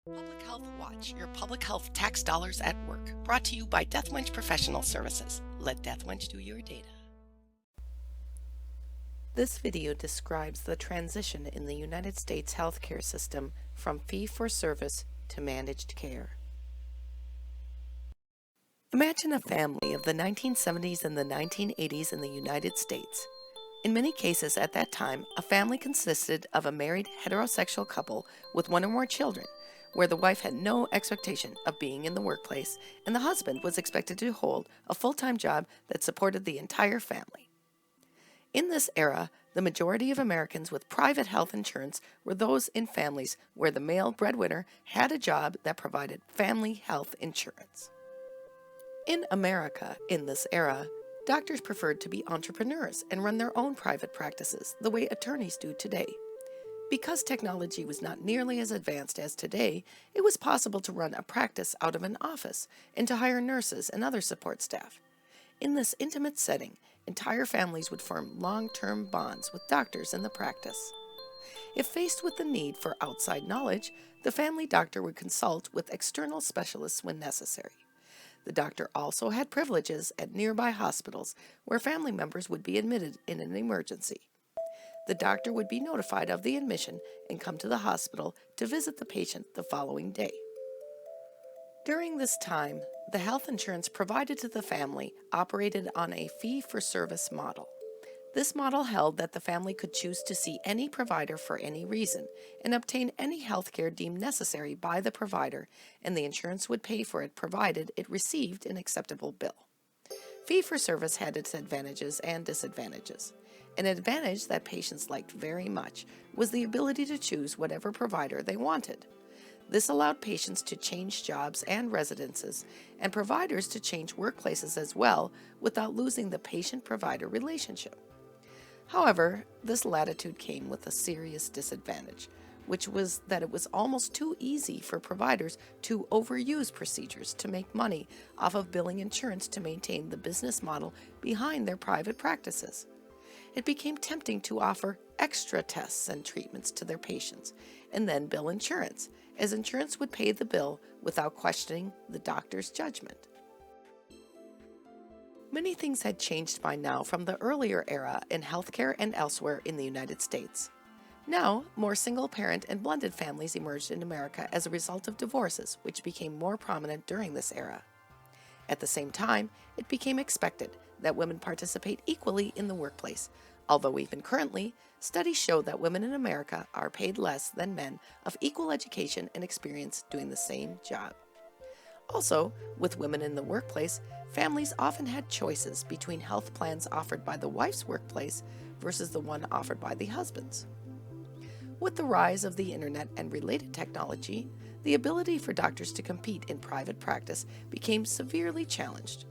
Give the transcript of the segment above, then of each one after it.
Public Health Watch, your public health tax dollars at work. Brought to you by Deathwinch Professional Services. Let Deathwinch do your data. This video describes the transition in the United States healthcare system from fee-for-service to managed care. Imagine a family of the 1970s and the 1980s in the United States. In many cases at that time, a family consisted of a married heterosexual couple with one or more children, where the wife had no expectation of being in the workplace and the husband was expected to hold a full-time job that supported the entire family. In this era, the majority of Americans with private health insurance were those in families where the male breadwinner had a job that provided family health insurance. In America, in this era, doctors preferred to be entrepreneurs and run their own private practices the way attorneys do today. Because technology was not nearly as advanced as today, it was possible to run a practice out of an office and to hire nurses and other support staff. In this intimate setting, entire families would form long-term bonds with doctors in the practice. If faced with the need for outside knowledge, the family doctor would consult with external specialists when necessary. The doctor also had privileges at nearby hospitals where family members would be admitted in an emergency. The doctor would be notified of the admission and come to the hospital to visit the patient the following day. During this time, the health insurance provided to the family operated on a fee-for-service model. This model held that the family could choose to see any provider for any reason and obtain any health care deemed necessary by the provider, and the insurance would pay for it provided it received an acceptable bill. Fee-for-service had its advantages and disadvantages. An advantage that patients liked very much was the ability to choose whatever provider they wanted. This allowed patients to change jobs and residences, and providers to change workplaces as well without losing the patient-provider relationship. However, this latitude came with a serious disadvantage, which was that it was almost too easy for providers to overuse procedures to make money off of billing insurance to maintain the business model behind their private practices. It became tempting to offer extra tests and treatments to their patients and then bill insurance, as insurance would pay the bill without questioning the doctor's judgment. Many things had changed by now from the earlier era in healthcare and elsewhere in the United States. Now, more single-parent and blended families emerged in America as a result of divorces, which became more prominent during this era. At the same time, it became expected that women participate equally in the workplace, although even currently, studies show that women in America are paid less than men of equal education and experience doing the same job. Also, with women in the workplace, families often had choices between health plans offered by the wife's workplace versus the one offered by the husband's. With the rise of the internet and related technology, the ability for doctors to compete in private practice became severely challenged.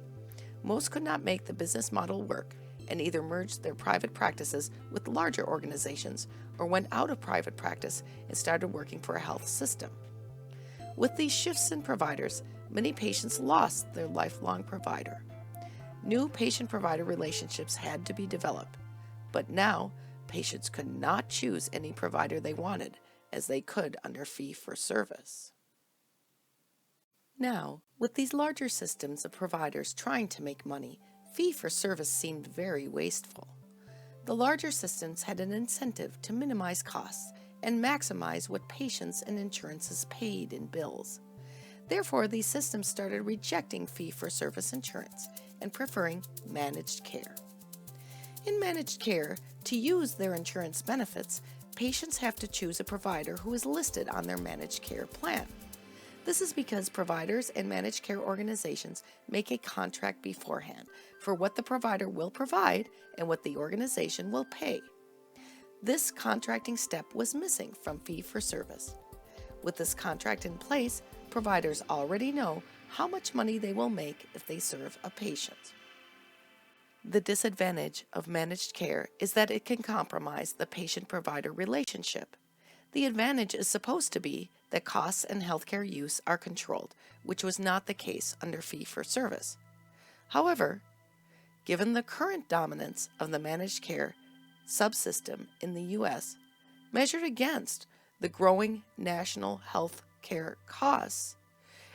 Most could not make the business model work and either merged their private practices with larger organizations or went out of private practice and started working for a health system. With these shifts in providers, many patients lost their lifelong provider. New patient-provider relationships had to be developed, but now patients could not choose any provider they wanted, as they could under fee-for-service. Now, with these larger systems of providers trying to make money, fee-for-service seemed very wasteful. The larger systems had an incentive to minimize costs and maximize what patients and insurances paid in bills. Therefore, these systems started rejecting fee-for-service insurance and preferring managed care. In managed care, to use their insurance benefits, patients have to choose a provider who is listed on their managed care plan. This is because providers and managed care organizations make a contract beforehand for what the provider will provide and what the organization will pay. This contracting step was missing from fee-for-service. With this contract in place, providers already know how much money they will make if they serve a patient. The disadvantage of managed care is that it can compromise the patient-provider relationship. The advantage is supposed to be that costs and healthcare use are controlled, which was not the case under fee-for-service. However, given the current dominance of the managed care subsystem in the U.S., measured against the growing national health care costs.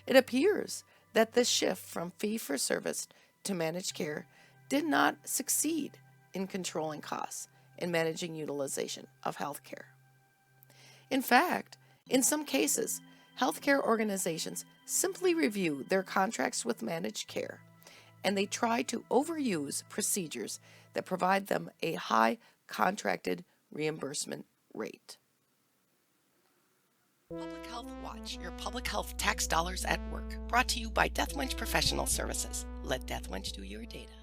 It appears that this shift from fee-for-service to managed care did not succeed in controlling costs and managing utilization of health care. In fact, in some cases, healthcare organizations simply review their contracts with managed care, and they try to overuse procedures that provide them a high contracted reimbursement rate. Public Health Watch, your public health tax dollars at work. Brought to you by Death Wench Professional Services. Let Death Wench do your data.